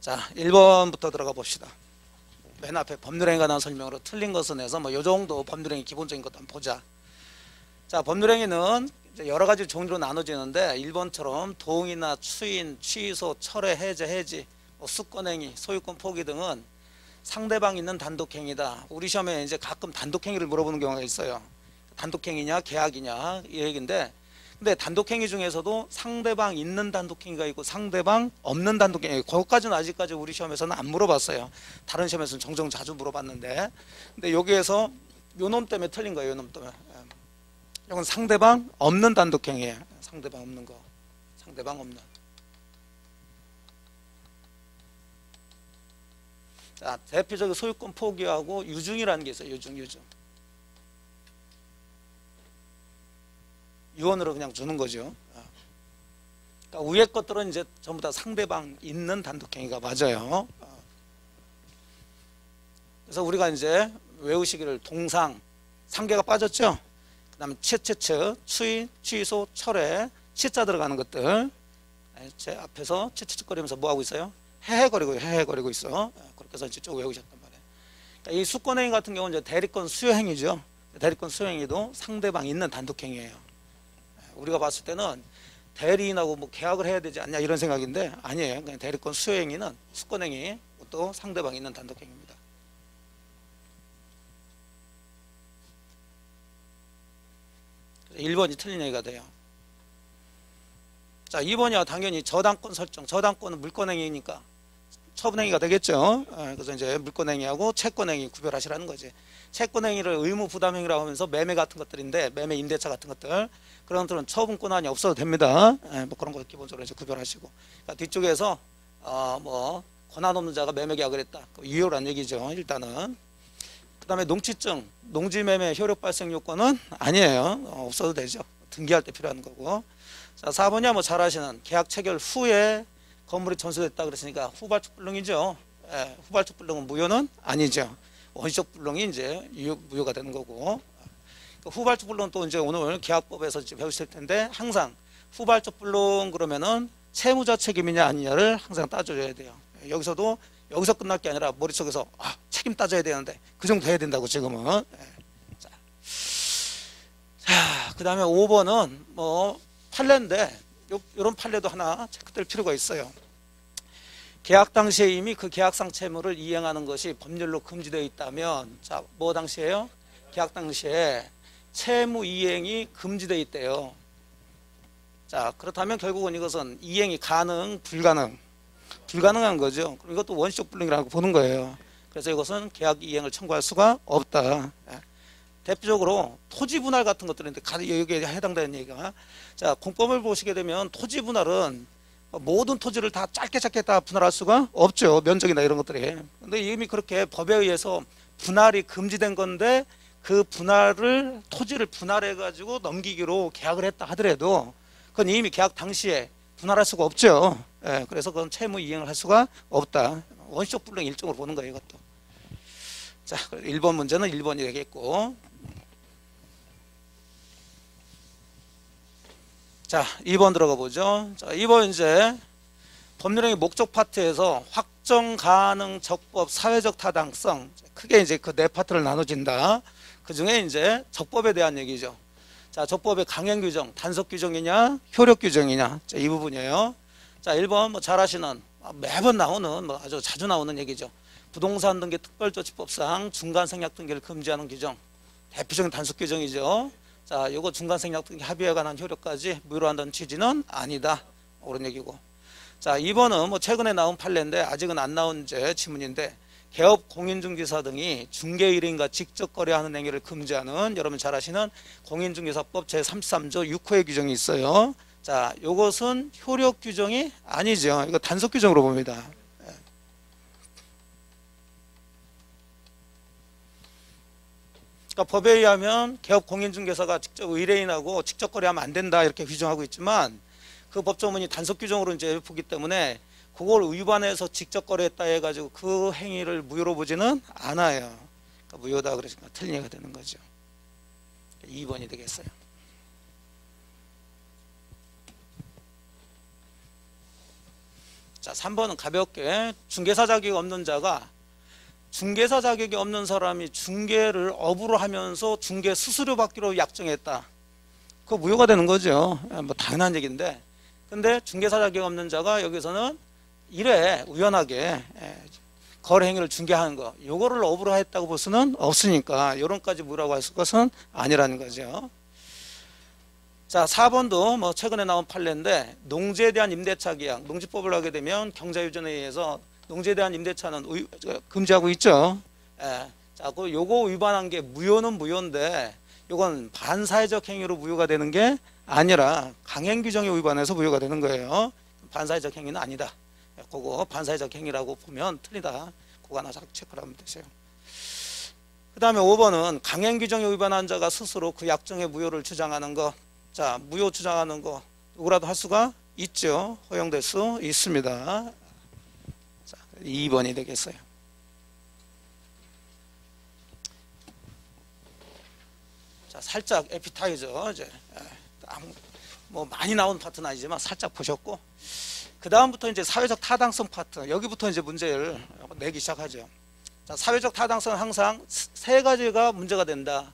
자, 1번부터 들어가 봅시다. 맨 앞에 법률행위가 나온 설명으로 틀린 것은 해서 뭐 요 정도 법률행위 기본적인 것도 한번 보자. 자, 법률행위는 이제 여러 가지 종류로 나눠지는데 1번처럼 동의나 추인, 취소, 철회, 해제, 해지, 뭐 수권행위, 소유권 포기 등은 상대방 있는 단독행위다. 우리 시험에 이제 가끔 단독행위를 물어보는 경우가 있어요. 단독행위냐 계약이냐 이 얘기인데, 근데 단독행위 중에서도 상대방 있는 단독행위가 있고 상대방 없는 단독행위, 그것까지는 아직까지 우리 시험에서는 안 물어봤어요. 다른 시험에서는 종종 자주 물어봤는데, 근데 여기에서 요 놈 때문에 틀린 거예요. 요 놈 때문에. 이건 상대방 없는 단독행위예요. 상대방 없는 거, 상대방 없는. 자, 대표적인 소유권 포기하고 유증이라는 게 있어요. 유증. 유언으로 그냥 주는 거죠. 그러니까 위에 것들은 이제 전부 다 상대방 있는 단독행위가 맞아요. 그래서 우리가 이제 외우시기를 동상, 상계가 빠졌죠. 그 다음에 채채채, 추인, 취소, 철회, 치자 들어가는 것들. 제 앞에서 채채채거리면서 뭐 하고 있어요? 헤헤거리고 있어. 그렇게 해서 이제 쭉 외우셨단 말이에요. 그러니까 이 수권행위 같은 경우는 이제 대리권 수여행위죠. 대리권 수여행위도 상대방 있는 단독행위예요. 우리가 봤을 때는 대리인하고 뭐 계약을 해야 되지 않냐 이런 생각인데 아니에요. 그냥 대리권 수여행위는 수권행위, 또 상대방 있는 단독행위입니다. 그래서 1번이 틀린 얘기가 돼요. 자, 2번이야 당연히 저당권 설정. 저당권은 물권행위니까 처분행위가 되겠죠. 그래서 이제 물권행위하고 채권행위 구별하시라는 거지. 채권행위를 의무부담행위라고 하면서 매매 같은 것들인데, 매매 임대차 같은 것들, 그런 것들은 처분권한이 없어도 됩니다. 뭐 그런 거 기본적으로 이제 구별하시고. 그러니까 뒤쪽에서 뭐 권한 없는 자가 매매 계약을 했다, 유효란 얘기죠. 일단은. 그 다음에 농취증, 농지매매 효력 발생 요건은 아니에요. 없어도 되죠. 등기할 때 필요한 거고. 자, 4번이야 뭐 잘 아시는 계약 체결 후에 건물이 전수됐다 그랬으니까 후발적 불능이죠. 후발적 불능은 무효는 아니죠. 원시적 불능이 이제 무효가 되는 거고. 후발적 불능은 또 이제 오늘 계약법에서 이제 배우실 텐데, 항상 후발적 불능 그러면은 채무자 책임이냐 아니냐를 항상 따져줘야 돼요. 여기서 끝날 게 아니라 머릿속에서 책임 따져야 되는데 그 정도 해야 된다고 지금은. 자, 그 다음에 5번은 뭐 판례인데, 이런 판례도 하나 체크될 필요가 있어요. 계약 당시에 이미 그 계약상 채무를 이행하는 것이 법률로 금지되어 있다면, 자, 뭐 당시에요? 계약 당시에 채무 이행이 금지되어 있대요. 자, 그렇다면 결국은 이것은 이행이 불가능한 거죠. 그럼 이것도 원시적 불능이라고 보는 거예요. 그래서 이것은 계약 이행을 청구할 수가 없다. 대표적으로 토지 분할 같은 것들인데 여기에 해당되는 얘기가, 자, 공법을 보시게 되면 토지 분할은 모든 토지를 다 짧게 다 분할할 수가 없죠. 면적이나 이런 것들이. 근데 이미 그렇게 법에 의해서 분할이 금지된 건데, 그 토지를 분할해 가지고 넘기기로 계약을 했다 하더라도 그건 이미 계약 당시에 분할할 수가 없죠. 그래서 그건 채무 이행을 할 수가 없다. 원시적 불능 일종으로 보는 거예요, 이것도. 자, 1번 문제는 1번이 되겠고. 자, 2번 들어가 보죠. 자, 2번 이제 법률행위 목적 파트에서 확정 가능 적법 사회적 타당성, 크게 이제 그 네 파트를 나눠진다. 그 중에 이제 적법에 대한 얘기죠. 자, 적법의 강행 규정, 단속 규정이냐, 효력 규정이냐, 자, 이 부분이에요. 자, 1번 뭐 잘 아시는, 매번 나오는, 뭐 아주 자주 나오는 얘기죠. 부동산 등기 특별조치법상 중간 생략 등기를 금지하는 규정, 대표적인 단속 규정이죠. 자, 요거 중간 생략 등기 합의에 관한 효력까지 무효로 한다는 취지는 아니다, 그런 얘기고. 자, 2번은 뭐 최근에 나온 판례인데 아직은 안 나온 이제 지문인데, 개업 공인중개사 등이 중개일인과 직접 거래하는 행위를 금지하는, 여러분 잘 아시는 공인중개사법 제33조 6호의 규정이 있어요. 자, 요것은 효력 규정이 아니죠. 이거 단속 규정으로 봅니다. 그러니까 법에 의하면 개업 공인중개사가 직접 의뢰인하고 직접 거래하면 안 된다 이렇게 규정하고 있지만, 그 법조문이 단속 규정으로 이제 보기 때문에 그걸 위반해서 직접 거래했다 해가지고 그 행위를 무효로 보지는 않아요. 그러니까 무효다 그러니까 틀린 얘기가 되는 거죠. 2번이 되겠어요. 자, 3번은 가볍게 중개사 자격이 없는 자가 중개사 자격이 없는 사람이 중개를 업으로 하면서 중개 수수료 받기로 약정했다. 그거 무효가 되는 거죠. 뭐 당연한 얘기인데. 근데 중개사 자격이 없는 자가 여기서는 이래 우연하게 거래 행위를 중개하는 거, 요거를 업으로 했다고 볼 수는 없으니까 요런까지 무효라고 할 것은 아니라는 거죠. 자, 4번도 뭐 최근에 나온 판례인데 농지에 대한 임대차 계약, 농지법을 하게 되면 경자유전에 의해서 농지에 대한 임대차는 금지하고 있죠. 자, 그 요거 위반한 게 무효는 무효인데 요건 반사회적 행위로 무효가 되는 게 아니라 강행 규정에 위반해서 무효가 되는 거예요. 반사회적 행위는 아니다. 그거 반사회적 행위라고 보면 틀리다. 그거 하나 체크를 하면 되세요. 그 다음에 5번은 강행 규정에 위반한 자가 스스로 그 약정의 무효를 주장하는 거. 자, 무효 주장하는 거 누구라도 할 수가 있죠. 허용될 수 있습니다. 자, 2번이 되겠어요. 자, 살짝 에피타이저 이제 뭐 많이 나온 파트는 아니지만 살짝 보셨고, 그 다음부터 이제 사회적 타당성 파트, 여기부터 이제 문제를 내기 시작하죠. 자, 사회적 타당성은 항상 세 가지가 문제가 된다.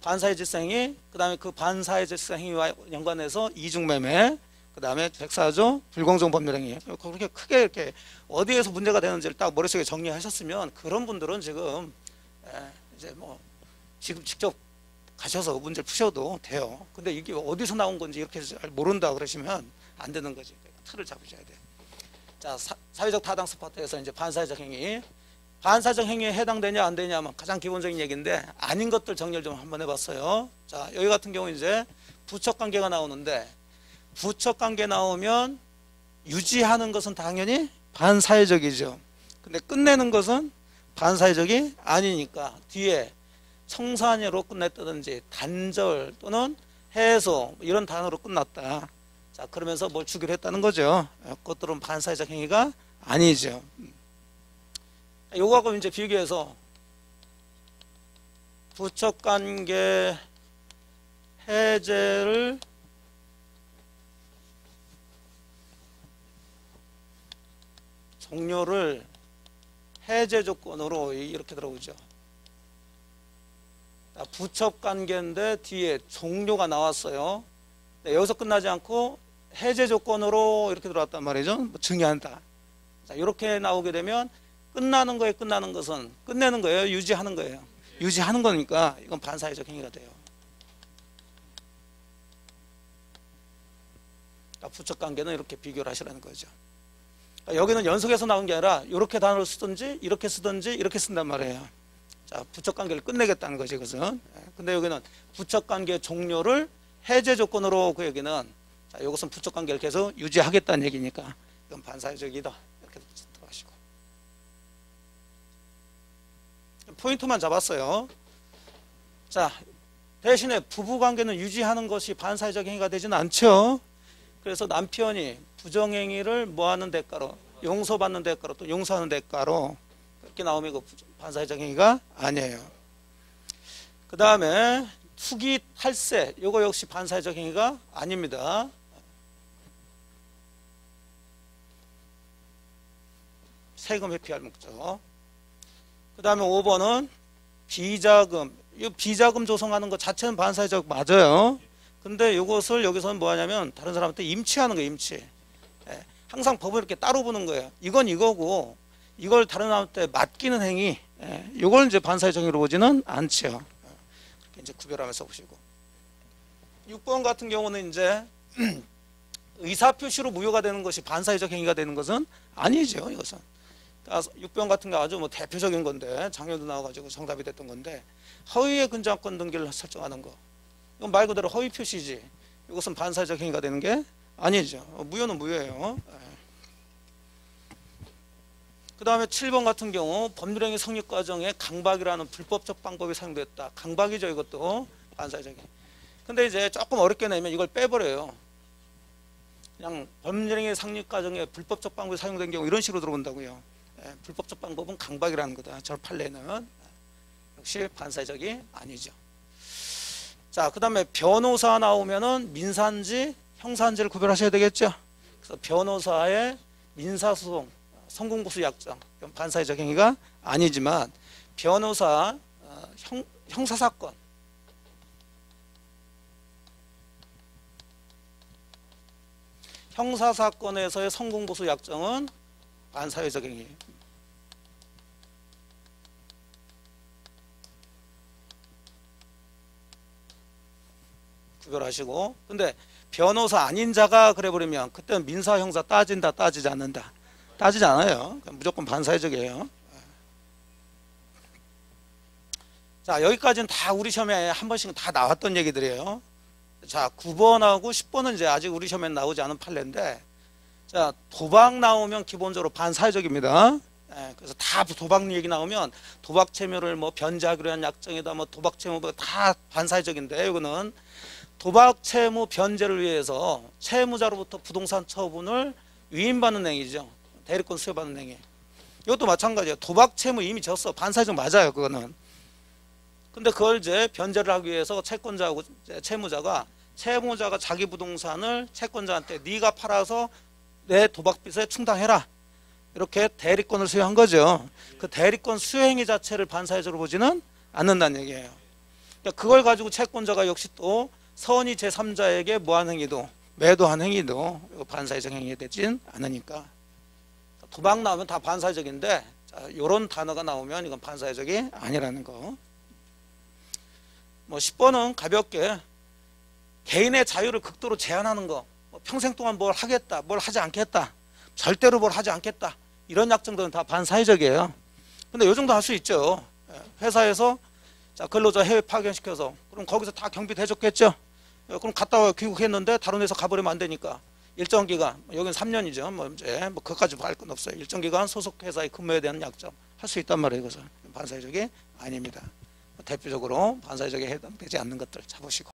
반사회 질서행위, 그 다음에 그 반사회 질서행위와 연관해서 이중매매, 그 다음에 104조 불공정 법률행위. 그렇게 크게 이렇게 어디에서 문제가 되는지를 딱 머릿속에 정리하셨으면 그런 분들은 지금 이제 뭐 지금 직접 가셔서 문제를 푸셔도 돼요. 근데 이게 어디서 나온 건지 이렇게 잘 모른다 그러시면 안 되는 거지. 틀을 잡으셔야 돼요. 자, 사회적 타당성 파트에서 이제 반사회적 행위, 반사적 행위에 해당되냐 안 되냐면 가장 기본적인 얘기인데 아닌 것들 정리를 좀 한번 해봤어요. 자, 여기 같은 경우 이제 부척관계가 나오는데 부척관계 나오면 유지하는 것은 당연히 반사회적이죠. 근데 끝내는 것은 반사회적이 아니니까 뒤에 청산으로 끝냈다든지 단절 또는 해소 이런 단어로 끝났다. 자, 그러면서 뭘 주기로 했다는 거죠. 그것들은 반사회적 행위가 아니죠. 요거하고 이제 비교해서 부척관계 해제를 종료를 해제 조건으로 이렇게 들어오죠. 부척관계인데 뒤에 종료가 나왔어요. 네, 여기서 끝나지 않고 해제 조건으로 이렇게 들어왔단 말이죠. 뭐 증여한다. 자, 이렇게 나오게 되면 끝나는 거에 끝나는 것은 끝내는 거예요, 유지하는 거예요. 유지하는 거니까 이건 반사회적 행위가 돼요. 부척관계는 이렇게 비교를 하시라는 거죠. 여기는 연속해서 나온 게 아니라 이렇게 단어를 쓰든지 이렇게 쓰든지 이렇게 쓴단 말이에요. 자, 부척관계를 끝내겠다는 거지, 이것은. 근데 여기는 부척관계 종료를 해제 조건으로, 그 얘기는 자, 이것은 부척관계를 계속 유지하겠다는 얘기니까 이건 반사회적이다. 이렇게 들어가시고. 포인트만 잡았어요. 자, 대신에 부부관계는 유지하는 것이 반사회적 행위가 되지는 않죠. 그래서 남편이 부정행위를 뭐하는 대가로, 용서받는 대가로 또 용서하는 대가로 이렇게 나오면 그 반사회적 행위가 아니에요. 그 다음에 투기 탈세, 이거 역시 반사회적 행위가 아닙니다. 세금 회피할 목적. 그 다음에 5번은 비자금. 이 비자금 조성하는 것 자체는 반사회적 맞아요. 근데 이것을 여기서는 뭐 하냐면 다른 사람한테 임치하는 거예요, 임치. 항상 법을 이렇게 따로 보는 거예요. 이건 이거고 이걸 다른 사람한테 맡기는 행위, 이걸 이제 반사회적 행위로 보지는 않죠. 그렇게 이제 구별하면서 보시고. 6번 같은 경우는 이제 의사표시로 무효가 되는 것이 반사회적 행위가 되는 것은 아니죠, 이것은. 6번 같은 게 아주 뭐 대표적인 건데 작년도 나와가지고 정답이 됐던 건데 허위의 근저당권 등기를 설정하는 거. 이건 말 그대로 허위 표시지. 이것은 반사회적 행위가 되는 게 아니죠. 무효는 무효예요. 그 다음에 7번 같은 경우 법률행위 성립 과정에 강박이라는 불법적 방법이 사용됐다. 강박이죠, 이것도 반사회적 행위. 근데 이제 조금 어렵게 내면 이걸 빼버려요. 그냥 법률행위 성립 과정에 불법적 방법이 사용된 경우 이런 식으로 들어온다고요. 불법적 방법은 강박이라는 거다. 저 판례는 역시 반사회적이 아니죠. 자, 그 다음에 변호사 나오면은 민사인지 형사인지를 구별하셔야 되겠죠. 그래서 변호사의 민사소송, 성공보수 약정, 이건 반사회적 행위가 아니지만 변호사, 형사사건, 형사사건에서의 성공보수 약정은 반사회적 행위. 구별하시고, 근데 변호사 아닌 자가 그래버리면 그때는 민사 형사 따진다 따지지 않는다? 따지지 않아요. 무조건 반사회적이에요. 자, 여기까지는 다 우리 시험에 한 번씩은 다 나왔던 얘기들이에요. 자, 9번하고 10번은 이제 아직 우리 시험에 나오지 않은 판례인데, 자, 도박 나오면 기본적으로 반사회적입니다. 그래서 다 도박 얘기 나오면 도박 채무를 뭐 변제하기로 한 약정이다, 뭐 도박 채무 다 반사회적인데, 이거는 도박 채무 변제를 위해서 채무자로부터 부동산 처분을 위임받는 행위죠. 대리권 수여받는 행위. 이것도 마찬가지예요. 도박 채무 이미 졌어. 반사회적 맞아요, 그거는. 근데 그걸 이제 변제를 하기 위해서 채권자하고 채무자가 자기 부동산을 채권자한테 네가 팔아서 내 도박빚에 충당해라, 이렇게 대리권을 수여한 거죠. 그 대리권 수여 행위 자체를 반사회적으로 보지는 않는다는 얘기예요. 그러니까 그걸 가지고 채권자가 역시 또 선의 제3자에게 뭐한 행위도, 매도한 행위도 반사회적 행위가 되진 않으니까. 도박 나오면 다 반사회적인데, 이런 단어가 나오면 이건 반사회적이 아니라는 거. 뭐 10번은 가볍게 개인의 자유를 극도로 제한하는 거, 뭐 평생 동안 뭘 하겠다, 뭘 하지 않겠다, 절대로 뭘 하지 않겠다, 이런 약정들은 다 반사회적이에요. 근데 요 정도 할 수 있죠. 회사에서 자, 근로자 해외 파견시켜서, 그럼 거기서 다 경비 대줬겠죠. 그럼 갔다 와 귀국했는데 다른 회사 가버리면 안 되니까 일정 기간, 여기는 3년이죠. 뭐 이제 뭐 그것까지 할 건 없어요. 일정 기간 소속 회사의 근무에 대한 약정 할 수 있단 말이에요. 이것은 반사회적이 아닙니다. 대표적으로 반사회적에 해당되지 않는 것들 잡으시고.